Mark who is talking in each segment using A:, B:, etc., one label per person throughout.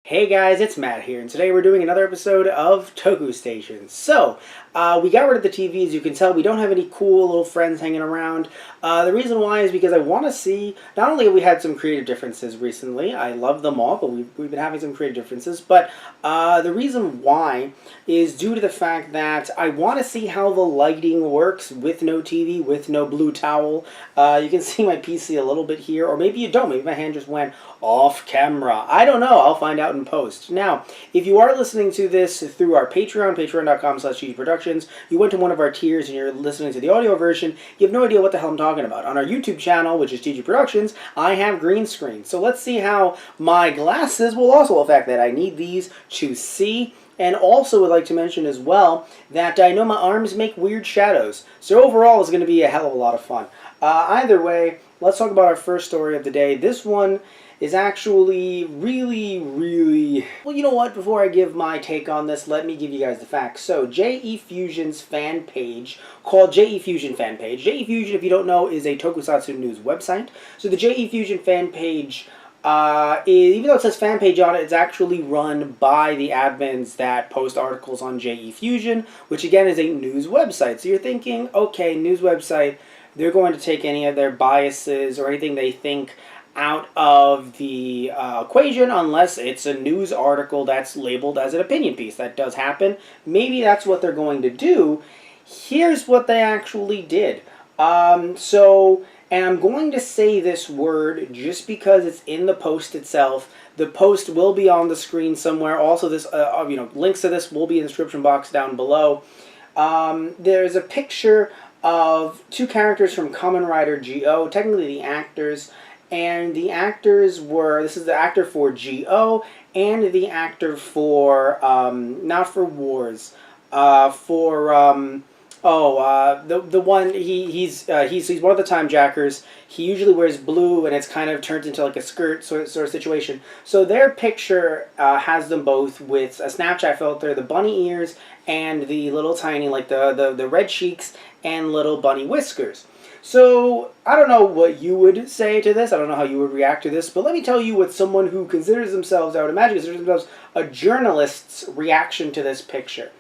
A: Hey guys, it's Matt here, and today we're doing another episode of Toku Station. We got rid of the TV. As you can tell, we don't have any cool little friends hanging around. The reason why is because I want to see, not only have we had some creative differences recently, I love them all, but we've been having some creative differences, but the reason why is due to the fact that I want to see how the lighting works with no TV, with no blue towel. You can see my PC a little bit here, or maybe you don't. Maybe my hand just went off camera. I don't know. I'll find out in post. Now, if you are listening to this through our Patreon, patreon.com/JEFusion, you went to one of our tiers and you're listening to the audio version, you have no idea what the hell I'm talking about. On our YouTube channel, which is TG Productions, I have green screen. So let's see how my glasses will also affect that. I need these to see. And also would like to mention as well that I know my arms make weird shadows. So overall it's going to be a hell of a lot of fun. Either way, let's talk about our first story of the day. This one is actually really... Well, you know what? Before I give my take on this, let me give you guys the facts. So, JEFusion's fan page, called JEFusion fan page. JEFusion, if you don't know, is a Tokusatsu news website. So the JEFusion fan page, even though it says fan page on it, it's actually run by the admins that post articles on JEFusion, which again is a news website. So you're thinking, okay, news website, they're going to take any of their biases or anything they think out of the equation unless it's a news article that's labeled as an opinion piece. That does happen. Maybe that's what they're going to do. Here's what they actually did. And I'm going to say this word just because it's in the post itself. The post will be on the screen somewhere. Also, this links to this will be in the description box down below. There's a picture of two characters from Kamen Rider Go, technically the actors. And the actors were, this is the actor for Go and the actor for, not for Wars, the one, he's one of the time jackers. He usually wears blue and it's kind of turned into like a skirt sort of situation. So their picture has them both with a Snapchat filter, the bunny ears, and the little tiny, like the red cheeks and little bunny whiskers. So, I don't know what you would say to this. I don't know how you would react to this. But let me tell you what someone who considers themselves, I would imagine, considers themselves a journalist's reaction to this picture.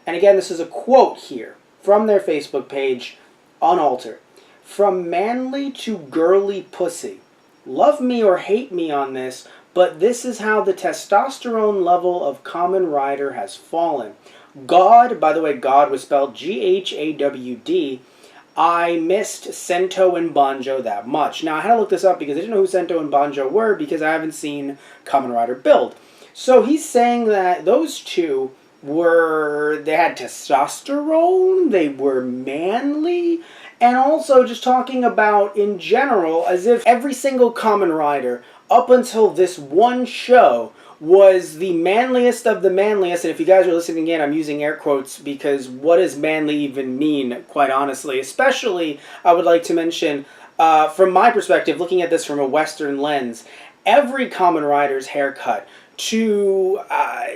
A: And again, this is a quote here from their Facebook page, unaltered. "From manly to girly pussy. Love me or hate me on this, but this is how the testosterone level of Kamen Rider has fallen. God," by the way, God was spelled Ghawd, "I missed Sento and Banjo that much." Now, I had to look this up because I didn't know who Sento and Banjo were because I haven't seen Kamen Rider Build. So he's saying that those two they had testosterone, they were manly, and also just talking about in general as if every single Kamen Rider up until this one show was the manliest of the manliest. And if you guys are listening again, I'm using air quotes because what does manly even mean, quite honestly? Especially, I would like to mention, from my perspective, looking at this from a Western lens, every Kamen Rider's haircut to,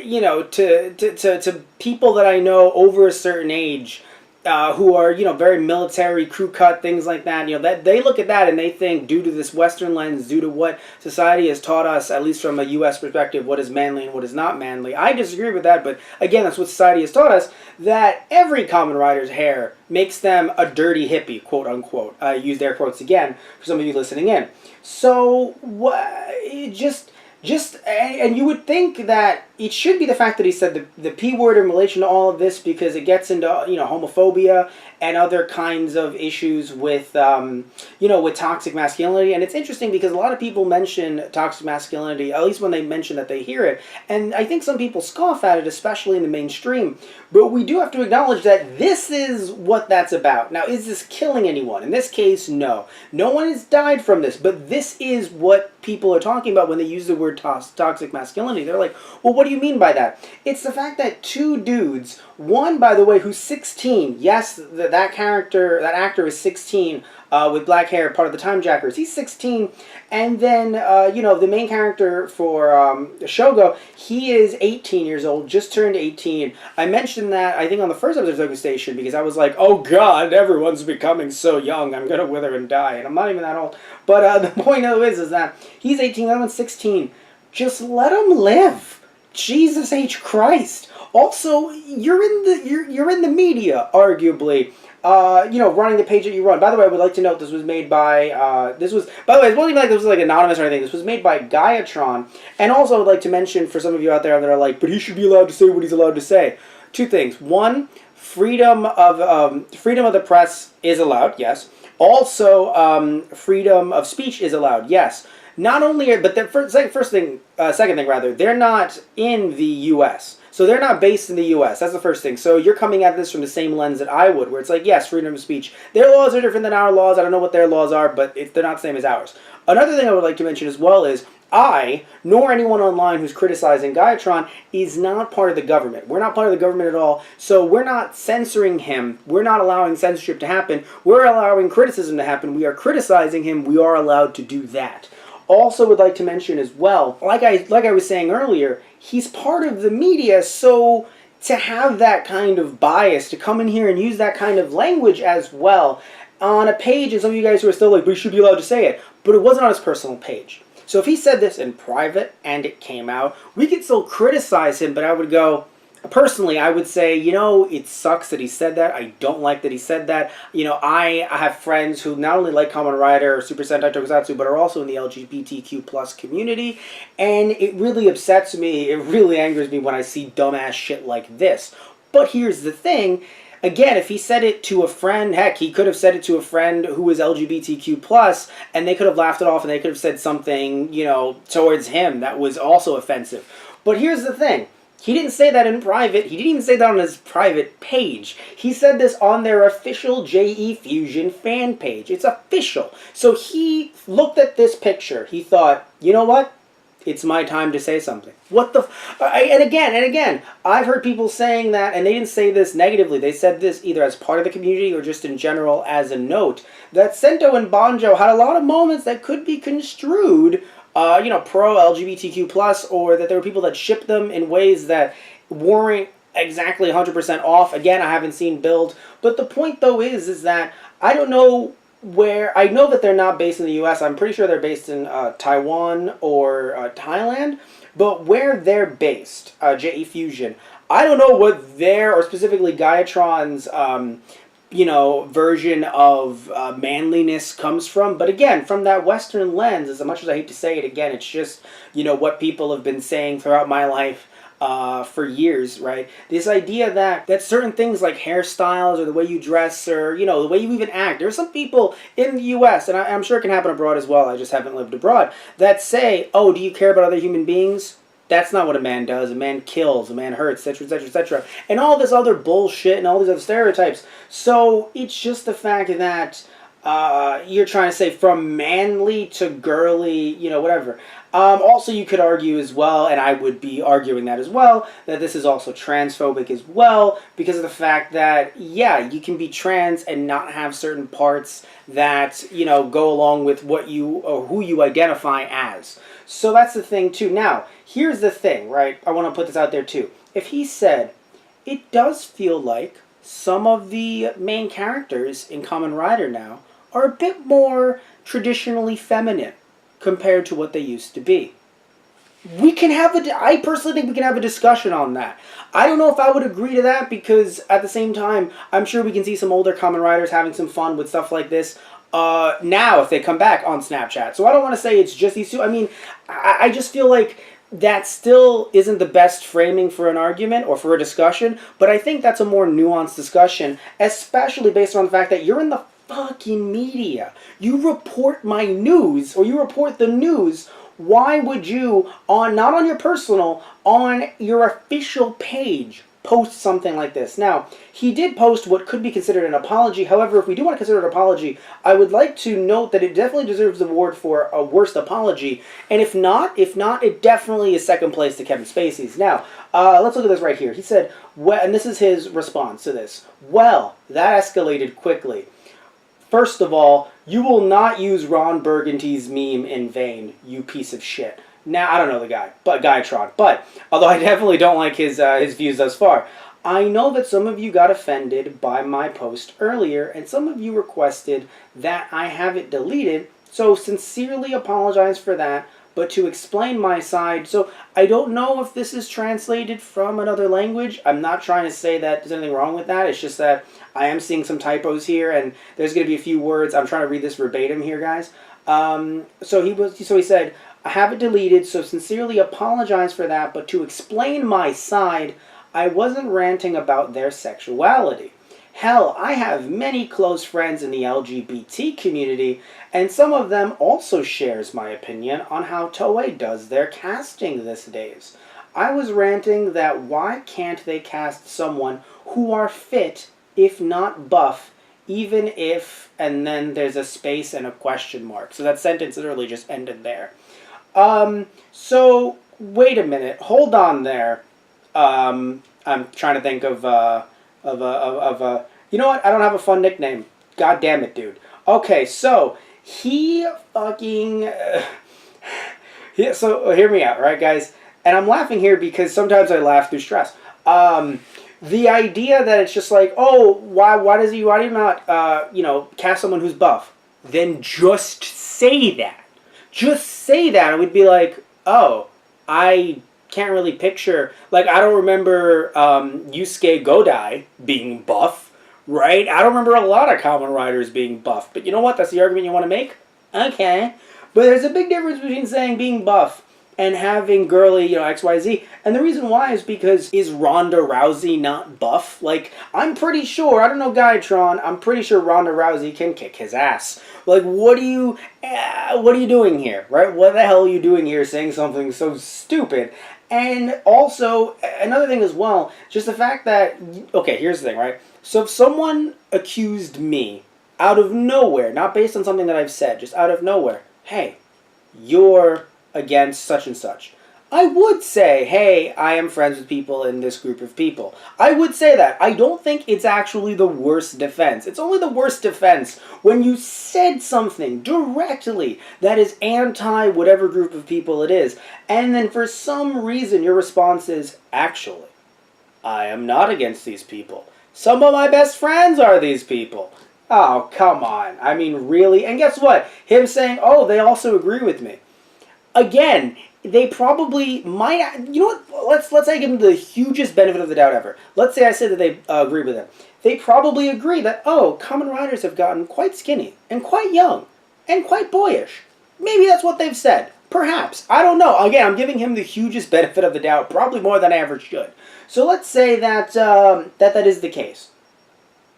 A: to people that I know over a certain age, who are, very military, crew cut, things like that, that they look at that and they think, due to this Western lens, due to what society has taught us, at least from a U.S. perspective, what is manly and what is not manly. I disagree with that, but again, that's what society has taught us, that every Kamen Rider's hair makes them a dirty hippie, quote unquote. I used air quotes again for some of you listening in. So, and you would think that it should be the fact that he said the P word in relation to all of this because it gets into, homophobia and other kinds of issues with, with toxic masculinity. And it's interesting because a lot of people mention toxic masculinity, at least when they mention that they hear it. And I think some people scoff at it, especially in the mainstream. But we do have to acknowledge that this is what that's about. Now, is this killing anyone? In this case, no. No one has died from this, but this is what people are talking about when they use the word toxic masculinity. They're like, well, what do you mean by that? It's the fact that two dudes, one, by the way, who's 16, yes, that actor is 16, with black hair, part of the Time Jackers. He's 16, and then, the main character for Shogo, he is 18 years old, just turned 18. I mentioned that, I think, on the first episode of Toku Station, because I was like, oh god, everyone's becoming so young, I'm gonna wither and die, and I'm not even that old. But the point of it is that he's 18, that one's 16. Just let him live. Jesus H. Christ. Also, you're in the media, arguably. Running the page that you run. By the way, I would like to note this was made by, by the way, it wasn't even like this was like anonymous or anything. This was made by Gaiatron. And also I would like to mention for some of you out there that are like, but he should be allowed to say what he's allowed to say. Two things. One, freedom of the press is allowed, yes. Also, freedom of speech is allowed, yes. Not only, but the second thing rather, they're not in the U.S., so they're not based in the U.S. That's the first thing. So you're coming at this from the same lens that I would, where it's like, yes, freedom of speech. Their laws are different than our laws. I don't know what their laws are, but they're not the same as ours. Another thing I would like to mention as well is I, nor anyone online who's criticizing Gaiatron, is not part of the government. We're not part of the government at all, so we're not censoring him. We're not allowing censorship to happen. We're allowing criticism to happen. We are criticizing him. We are allowed to do that. Also would like to mention as well, like I was saying earlier, he's part of the media, so to have that kind of bias, to come in here and use that kind of language as well on a page, and some of you guys who are still like, we should be allowed to say it, but it wasn't on his personal page. So if he said this in private and it came out, we could still criticize him, but I would go, personally, I would say, it sucks that he said that. I don't like that he said that. I have friends who not only like Kamen Rider or Super Sentai Tokusatsu, but are also in the LGBTQ plus community, and it really upsets me, it really angers me when I see dumbass shit like this. But here's the thing. Again, if he said it to a friend, heck, he could have said it to a friend who was LGBTQ+, and they could have laughed it off, and they could have said something, towards him that was also offensive. But here's the thing. He didn't say that in private. He didn't even say that on his private page. He said this on their official JEFusion fan page. It's official. So he looked at this picture. He thought, you know what? It's my time to say something. What the... and again, I've heard people saying that, and they didn't say this negatively. They said this either as part of the community or just in general as a note, that Sento and Banjo had a lot of moments that could be construed pro-LGBTQ+, or that there were people that shipped them in ways that weren't exactly 100% off. Again, I haven't seen Build. But the point, though, is that I don't know where... I know that they're not based in the U.S. I'm pretty sure they're based in Taiwan or Thailand. But where they're based, JEFusion, I don't know what their, or specifically Gaiatron's... version of manliness comes from. But again, from that Western lens, as much as I hate to say it again, it's just, what people have been saying throughout my life for years, right? This idea that certain things like hairstyles or the way you dress or, the way you even act, there are some people in the U.S., and I'm sure it can happen abroad as well, I just haven't lived abroad, that say, oh, do you care about other human beings? That's not what a man does. A man kills, a man hurts, etc., etc., etc. And all this other bullshit and all these other stereotypes. So it's just the fact that you're trying to say from manly to girly, whatever. Also, you could argue as well, and I would be arguing that as well, that this is also transphobic as well, because of the fact that, yeah, you can be trans and not have certain parts that, go along with what you, or who you identify as. So that's the thing, too. Now, here's the thing, right? I want to put this out there, too. If he said, it does feel like some of the main characters in Kamen Rider now are a bit more traditionally feminine compared to what they used to be. I personally think we can have a discussion on that. I don't know if I would agree to that, because at the same time, I'm sure we can see some older Kamen Riders having some fun with stuff like this now if they come back on Snapchat. So I don't want to say it's just these two. I mean, I just feel like that still isn't the best framing for an argument or for a discussion, but I think that's a more nuanced discussion, especially based on the fact that you're in the fucking media. You report my news, or you report the news. Why would you, not on your personal, on your official page, post something like this? Now, he did post what could be considered an apology. However, if we do want to consider it an apology, I would like to note that it definitely deserves the award for a worst apology. And if not, it definitely is second place to Kevin Spacey's. Now, let's look at this right here. He said, well, and this is his response to this. Well, that escalated quickly. First of all, you will not use Ron Burgundy's meme in vain, you piece of shit. Now, I don't know the guy, but Gaiatron. But, although I definitely don't like his views thus far, I know that some of you got offended by my post earlier, and some of you requested that I have it deleted, so sincerely apologize for that. but to explain my side. So I don't know if this is translated from another language. I'm not trying to say that there's anything wrong with that. It's just that I am seeing some typos here, and there's going to be a few words. I'm trying to read this verbatim here, guys. So he said, I have it deleted, so sincerely apologize for that, but to explain my side, I wasn't ranting about their sexuality. Hell, I have many close friends in the LGBT community, and some of them also shares my opinion on how Toei does their casting these days. I was ranting that why can't they cast someone who are fit, if not buff, even if, and then there's a space and a question mark. So that sentence literally just ended there. So, wait a minute, hold on there. I'm trying to think of you know what? I don't have a fun nickname. God damn it, dude. Okay, so he fucking so hear me out, right, guys? And I'm laughing here because sometimes I laugh through stress. The idea that it's just like, oh, why do you not cast someone who's buff? Then just say that. Just say that, and we'd be like, oh, I can't really picture, like, I don't remember Yusuke Godai being buff, right? I don't remember a lot of Kamen Riders being buff, but you know what? That's the argument you want to make? Okay. But there's a big difference between saying being buff and having girly, XYZ. And the reason why is because, is Ronda Rousey not buff? Like, I'm pretty sure, I don't know Gaitron, I'm pretty sure Ronda Rousey can kick his ass. Like, what are you doing here, right? What the hell are you doing here saying something so stupid? And also, another thing as well, just the fact that, okay, here's the thing, right? So if someone accused me out of nowhere, not based on something that I've said, just out of nowhere, hey, you're against such and such, I would say, hey, I am friends with people in this group of people. I would say that. I don't think it's actually the worst defense. It's only the worst defense when you said something directly that is anti whatever group of people it is, and then for some reason your response is, actually, I am not against these people. Some of my best friends are these people. Oh, come on. I mean, really? And guess what? Him saying, oh, they also agree with me. Again, they probably might, you know what, let's say I give them the hugest benefit of the doubt ever. Let's say I say that they agree with him. They probably agree that, oh, Kamen Riders have gotten quite skinny, and quite young, and quite boyish. Maybe that's what they've said. Perhaps. I don't know. Again, I'm giving him the hugest benefit of the doubt, probably more than I ever should. So let's say that that is the case.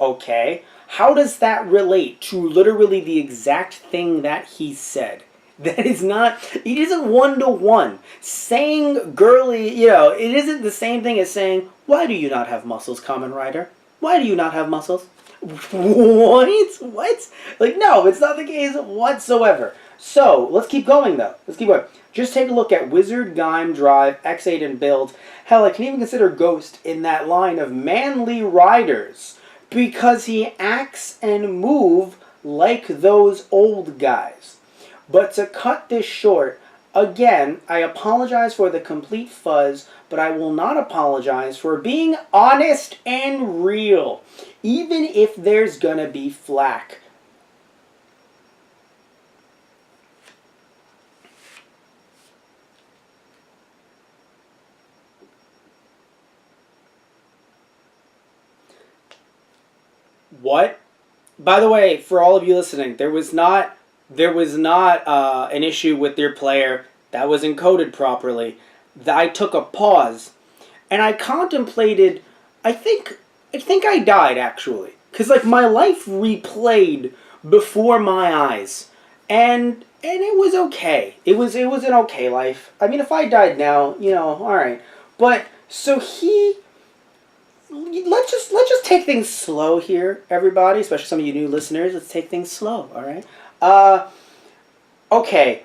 A: Okay. How does that relate to literally the exact thing that he said? That is not, it isn't one-to-one. Saying girly, it isn't the same thing as saying, why do you not have muscles, Kamen Rider? Why do you not have muscles? What? What? Like, no, it's not the case whatsoever. So, let's keep going, though. Let's keep going. Just take a look at Wizard, Gaim, Drive, X8, and Build. Hell, I can even consider Ghost in that line of manly riders, because he acts and move like those old guys. But to cut this short, again, I apologize for the complete fuzz, but I will not apologize for being honest and real, even if there's gonna be flack. What? By the way, for all of you listening, there was not an issue with your player that was encoded properly. I took a pause, and I contemplated. I think I died, actually, because like my life replayed before my eyes, and it was okay. It was an okay life. I mean, if I died now, all right. But so let's just take things slow here, everybody, especially some of you new listeners. Let's take things slow, all right? Okay.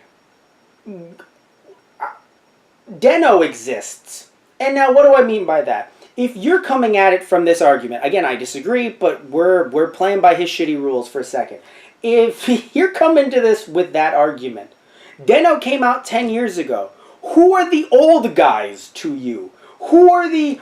A: Den-O exists. And now what do I mean by that? If you're coming at it from this argument, again, I disagree, but we're playing by his shitty rules for a second. If you're coming to this with that argument, Den-O came out 10 years ago. Who are the old guys to you? Who are the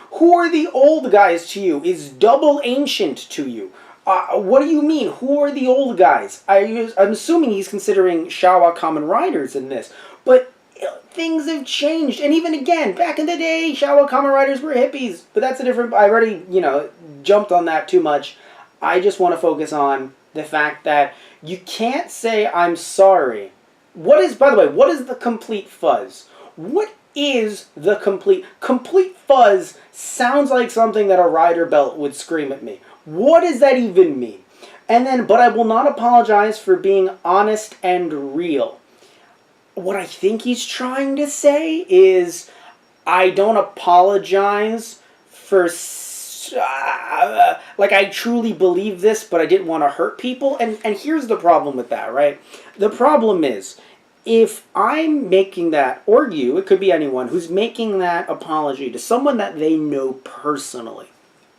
A: old guys to you? Is Double ancient to you? What do you mean? Who are the old guys? I'm assuming he's considering Showa Kamen Riders in this. But things have changed. And even again, back in the day, Showa Kamen Riders were hippies. But that's a different... I already, jumped on that too much. I just want to focus on the fact that you can't say, I'm sorry. By the way, what is the complete fuzz? What is the complete... Complete fuzz sounds like something that a rider belt would scream at me. What does that even mean? And then, but I will not apologize for being honest and real. What I think he's trying to say is, I don't apologize for, I truly believe this, but I didn't want to hurt people. And here's the problem with that, right? The problem is, if I'm making that, or you, it could be anyone, who's making that apology to someone that they know personally,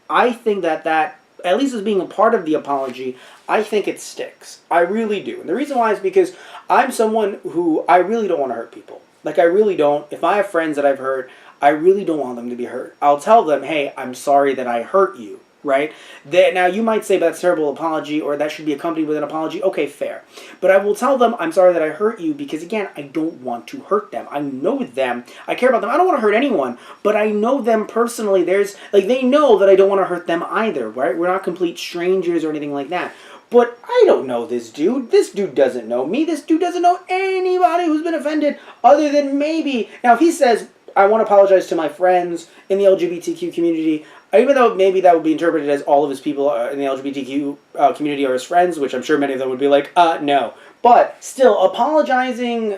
A: I think that at least as being a part of the apology, I think it sticks. I really do. And the reason why is because I'm someone who, I really don't want to hurt people. I really don't. If I have friends that I've hurt, I really don't want them to be hurt. I'll tell them, hey, I'm sorry that I hurt you, right? Now, you might say that's a terrible apology, or that should be accompanied with an apology. Okay, fair. But I will tell them, I'm sorry that I hurt you, because again, I don't want to hurt them. I know them. I care about them. I don't want to hurt anyone, but I know them personally. They know that I don't want to hurt them either, right? We're not complete strangers or anything like that. But I don't know this dude. This dude doesn't know me. This dude doesn't know anybody who's been offended other than maybe... Now, if he says, I want to apologize to my friends in the LGBTQ community, even though maybe that would be interpreted as all of his people in the LGBTQ community are his friends, which I'm sure many of them would be like, no. But still, apologizing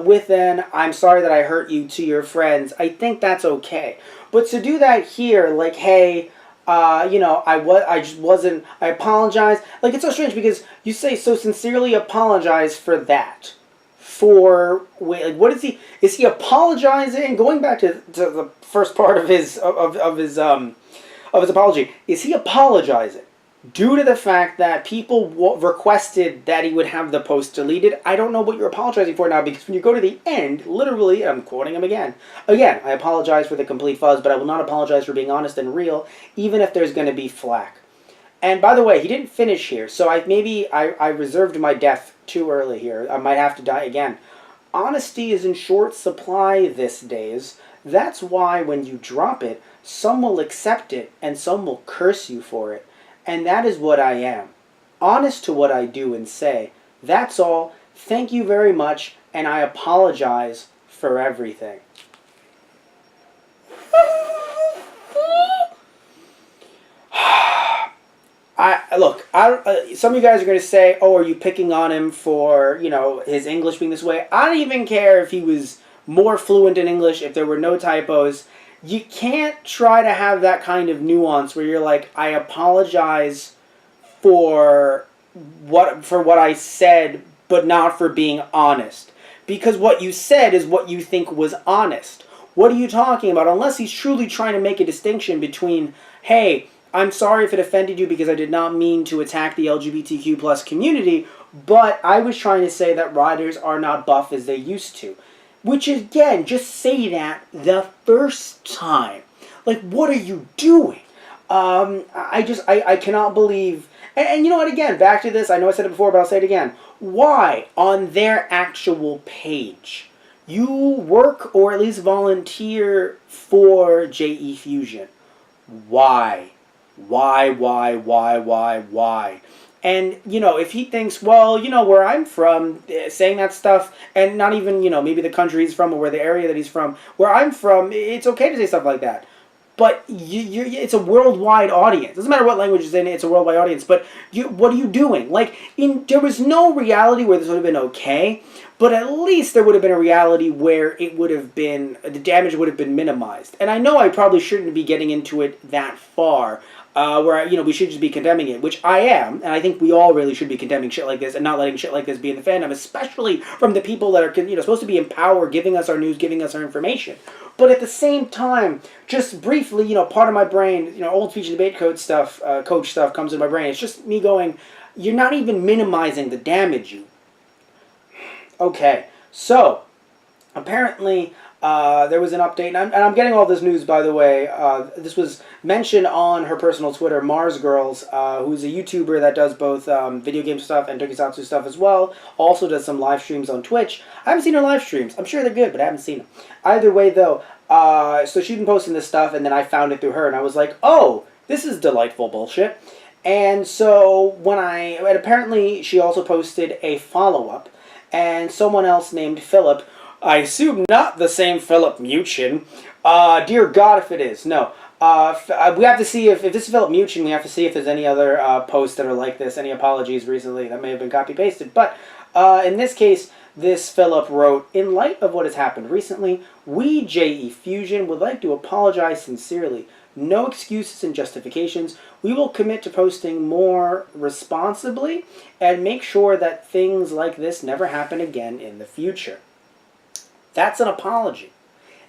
A: with an, I'm sorry that I hurt you to your friends, I think that's okay. But to do that here, like, hey... I just wasn't, I apologize. It's so strange because you say so sincerely apologize for that. What is he apologizing? Going back to the first part of his apology, is he apologizing due to the fact that people requested that he would have the post deleted? I don't know what you're apologizing for now, because when you go to the end, literally, I'm quoting him again, I apologize for the complete fuzz, but I will not apologize for being honest and real, even if there's going to be flack. And by the way, he didn't finish here, so I reserved my death too early here. I might have to die again. Honesty is in short supply these days. That's why when you drop it, some will accept it, and some will curse you for it. And that is what I am. Honest to what I do and say. That's all. Thank you very much, and I apologize for everything. Some of you guys are going to say, oh, are you picking on him for, his English being this way? I don't even care if he was more fluent in English, if there were no typos. You can't try to have that kind of nuance where you're like, I apologize for what I said, but not for being honest. Because what you said is what you think was honest. What are you talking about? Unless he's truly trying to make a distinction between, hey, I'm sorry if it offended you because I did not mean to attack the LGBTQ plus community, but I was trying to say that riders are not buff as they used to. Which, again, just say that the first time. What are you doing? I cannot believe... And you know what, again, back to this, I know I said it before, but I'll say it again. Why, on their actual page, you work or at least volunteer for JEFusion? Why? Why? And, if he thinks, well, where I'm from, saying that stuff, and not even, maybe the country he's from or where the area that he's from, where I'm from, it's okay to say stuff like that. But it's a worldwide audience. Doesn't matter what language is in it, it's a worldwide audience. But what are you doing? There was no reality where this would have been okay, but at least there would have been a reality where it would have been, the damage would have been minimized. And I know I probably shouldn't be getting into it that far, where, we should just be condemning it, which I am, and I think we all really should be condemning shit like this and not letting shit like this be in the fandom, especially from the people that are, supposed to be in power, giving us our news, giving us our information. But at the same time, just briefly, part of my brain, old speech and debate coach stuff comes in my brain. It's just me going, you're not even minimizing the damage. Okay, so apparently there was an update, and I'm getting all this news, by the way. This was mentioned on her personal Twitter, Mars Girls, who's a YouTuber that does both video game stuff and Tokusatsu stuff as well. Also does some live streams on Twitch. I haven't seen her live streams. I'm sure they're good, but I haven't seen them. Either way, though, so she's been posting this stuff, and then I found it through her, and I was like, oh, this is delightful bullshit. And so and apparently she also posted a follow-up, and someone else named Philip, I assume not the same Philip Muchin. Dear God, if it is. No. We have to see if this is Philip Muchin, we have to see if there's any other posts that are like this. Any apologies recently that may have been copy-pasted. But in this case, this Philip wrote, in light of what has happened recently, we, JEFusion, would like to apologize sincerely. No excuses and justifications. We will commit to posting more responsibly and make sure that things like this never happen again in the future. That's an apology.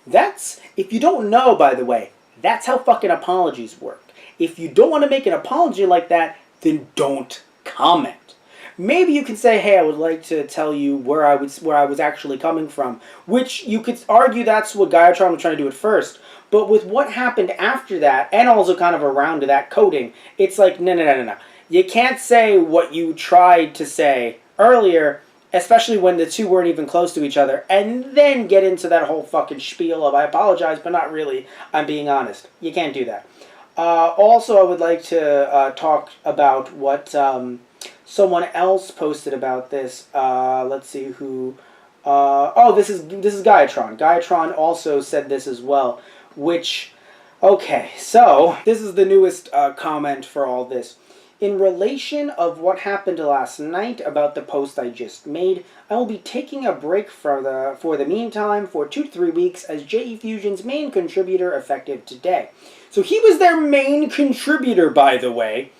A: That's, if you don't know, by the way, that's how fucking apologies work. If you don't want to make an apology like that, then don't comment. Maybe you can say, hey, I would like to tell you where I was actually coming from, which you could argue that's what Gaiatron was trying to do at first. But with what happened after that, and also kind of around to that coding, it's like, no. You can't say what you tried to say earlier, especially when the two weren't even close to each other, and then get into that whole fucking spiel of I apologize, but not really, I'm being honest. You can't do that. Also, I would like to talk about what someone else posted about this. Let's see who... this is Gaiatron. Gaiatron also said this as well, which... Okay, so this is the newest comment for all this. In relation of what happened last night about the post I just made, I will be taking a break for the meantime for 2 to 3 weeks as JEFusion's main contributor effective today. So he was their main contributor, by the way.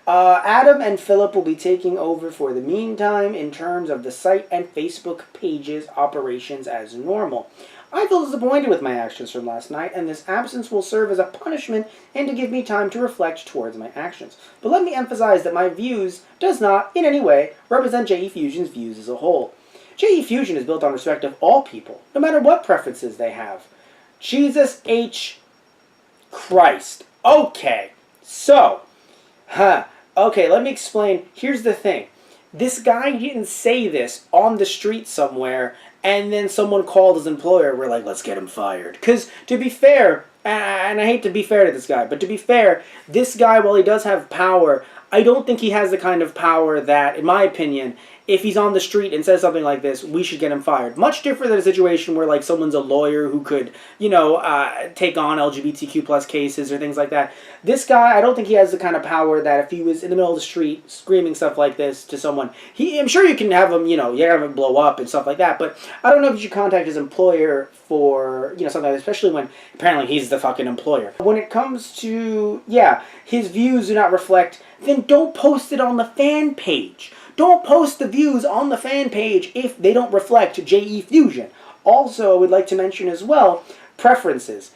A: Adam and Philip will be taking over for the meantime in terms of the site and Facebook pages operations as normal. I feel disappointed with my actions from last night, and this absence will serve as a punishment and to give me time to reflect towards my actions. But let me emphasize that my views does not, in any way, represent JEFusion's views as a whole. JEFusion is built on respect of all people, no matter what preferences they have. Jesus H. Christ. Okay, so, okay, let me explain. Here's the thing. This guy didn't say this on the street somewhere, and then someone called his employer, we're like, let's get him fired. Because, to be fair, and I hate to be fair to this guy, but to be fair, this guy, while he does have power, I don't think he has the kind of power that, in my opinion, if he's on the street and says something like this, we should get him fired. Much different than a situation where, like, someone's a lawyer who could, you know, take on LGBTQ plus cases or things like that. This guy, I don't think he has the kind of power that if he was in the middle of the street screaming stuff like this to someone, I'm sure you can have him, you know, you have him blow up and stuff like that, but I don't know if you should contact his employer for, you know, something like that, especially when apparently he's the fucking employer. When it comes to, yeah, his views do not reflect, then don't post it on the fan page. Don't post the views on the fan page if they don't reflect JEFusion. Also, I would like to mention as well, preferences.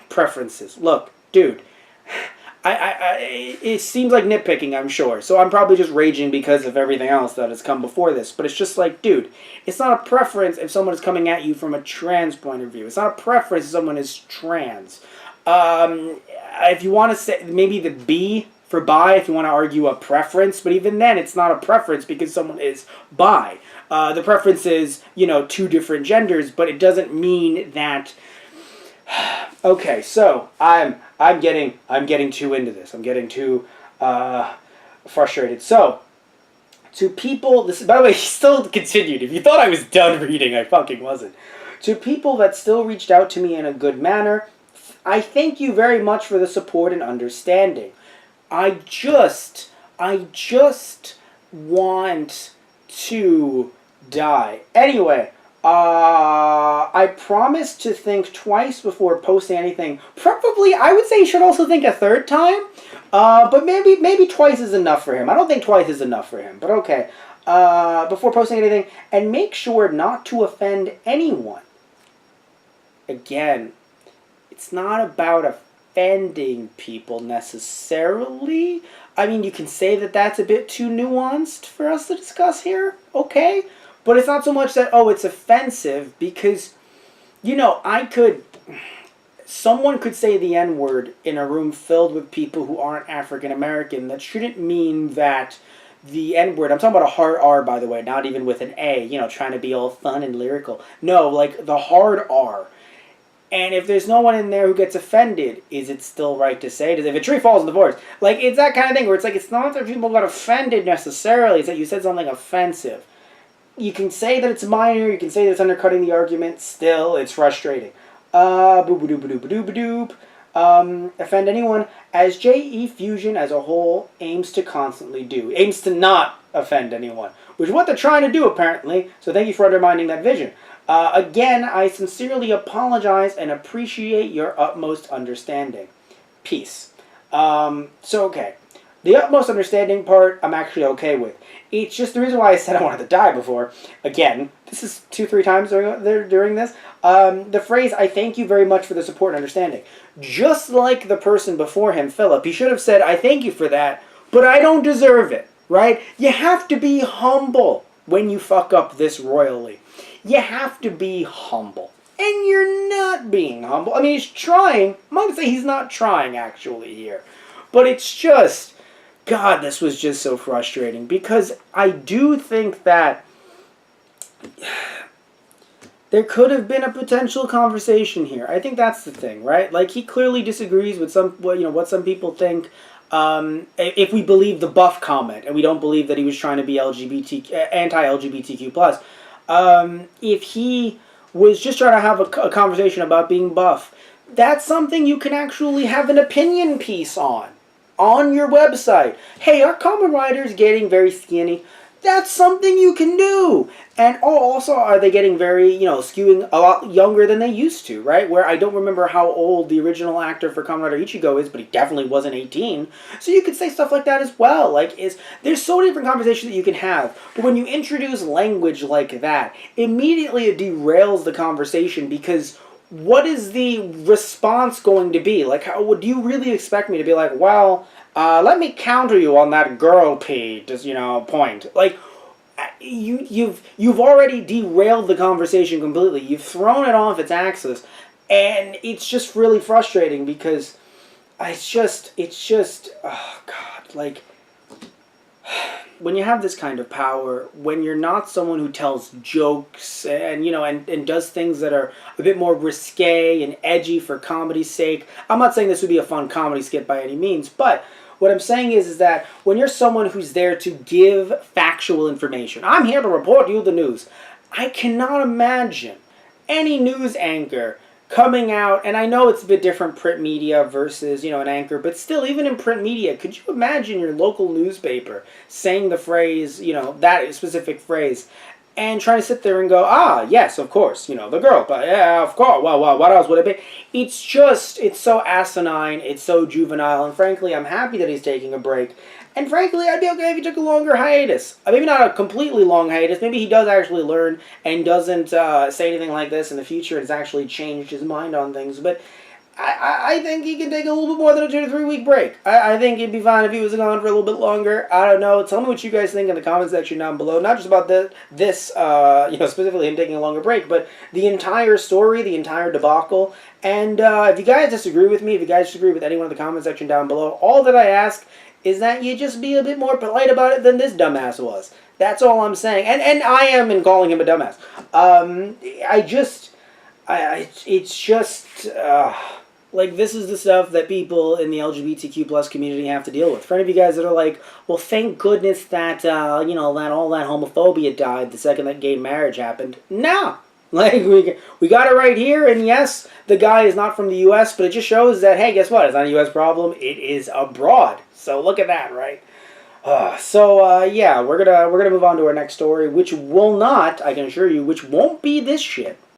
A: Preferences. Look, dude, it seems like nitpicking, I'm sure. So I'm probably just raging because of everything else that has come before this. But it's just like, dude, it's not a preference if someone is coming at you from a trans point of view. It's not a preference if someone is trans. If you want to say, maybe the B for bi, if you want to argue a preference, but even then it's not a preference because someone is bi. The preference is, you know, 2 different genders, but it doesn't mean that. Okay, so I'm getting too into this. I'm getting too frustrated. So to people, this, by the way, he still continued. If you thought I was done reading, I fucking wasn't. To people that still reached out to me in a good manner, I thank you very much for the support and understanding. I just want to die. Anyway, I promise to think twice before posting anything. Preferably, I would say you should also think a 3rd time. But maybe twice is enough for him. I don't think twice is enough for him, but okay. Before posting anything, and make sure not to offend anyone. Again, it's not about offending people necessarily. I mean, you can say that that's a bit too nuanced for us to discuss here, okay? But it's not so much that, oh, it's offensive, because you know, someone could say the N-word in a room filled with people who aren't African American. That shouldn't mean that the N-word, I'm talking about a hard R, by the way, not even with an A, you know, trying to be all fun and lyrical. No, like the hard R. And if there's no one in there who gets offended, is it still right to say it? If a tree falls in the forest, like, it's that kind of thing where it's like, it's not that people got offended necessarily, it's that you said something offensive. You can say that it's minor, you can say that it's undercutting the argument, still, it's frustrating. Boop-a-doop-a-doop-a-doop-a-doop. Offend anyone, as JEFusion as a whole aims to constantly do. Aims to not offend anyone, which is what they're trying to do, apparently, so thank you for undermining that vision. Again, I sincerely apologize and appreciate your utmost understanding. Peace. Okay. The utmost understanding part, I'm actually okay with. It's just the reason why I said I wanted to die before. Again, this is 2-3 times during this. The phrase, I thank you very much for the support and understanding. Just like the person before him, Philip, he should have said, I thank you for that, but I don't deserve it, right? You have to be humble when you fuck up this royally. You have to be humble. And you're not being humble. I mean, he's trying. I'm not going to say he's not trying, actually, here. But it's just, God, this was just so frustrating. Because I do think that there could have been a potential conversation here. I think that's the thing, right? Like, he clearly disagrees with what some people think. If we believe the buff comment, and we don't believe that he was trying to be anti-LGBTQ+, if he was just trying to have a conversation about being buff, that's something you can actually have an opinion piece on your website. Hey, are Kamen Riders getting very skinny? That's something you can do. And also, are they getting very, skewing a lot younger than they used to, right? Where I don't remember how old the original actor for Kamen Rider Ichigo is, but he definitely wasn't 18. So you could say stuff like that as well. There's so many different conversations that you can have. But when you introduce language like that, immediately it derails the conversation because what is the response going to be? Like, do you really expect me to be like, well, let me counter you on that girl pee, point. Like, you've already derailed the conversation completely. You've thrown it off its axis, and it's just really frustrating because it's just, oh God, like, when you have this kind of power, when you're not someone who tells jokes and does things that are a bit more risque and edgy for comedy's sake, I'm not saying this would be a fun comedy skit by any means, but what I'm saying is that when you're someone who's there to give factual information, I'm here to report you the news. I cannot imagine any news anchor coming out, and I know it's a bit different print media versus, an anchor, but still, even in print media, could you imagine your local newspaper saying the phrase, that specific phrase, and trying to sit there and go, yes, of course, the girl, but yeah, of course, well, what else would it be? It's so asinine, it's so juvenile, and frankly, I'm happy that he's taking a break. And frankly, I'd be okay if he took a longer hiatus. Maybe not a completely long hiatus. Maybe he does actually learn and doesn't say anything like this in the future and has actually changed his mind on things. But I think he can take a little bit more than a 2 to 3 week break. I think it'd be fine if he was gone for a little bit longer. I don't know. Tell me what you guys think in the comment section down below. Not just about this, specifically him taking a longer break, but the entire story, the entire debacle. And if you guys disagree with me, if you guys disagree with anyone in the comment section down below, all that I ask is that you just be a bit more polite about it than this dumbass was. That's all I'm saying. And I am in calling him a dumbass. This is the stuff that people in the LGBTQ plus community have to deal with. For any of you guys that are like, well, thank goodness that, that all that homophobia died the second that gay marriage happened. No! We got it right here, and yes, the guy is not from the U.S., but it just shows that, hey, guess what? It's not a U.S. problem. It is abroad. So look at that, right? Yeah, we're gonna move on to our next story, which will not, I can assure you, which won't be this shit.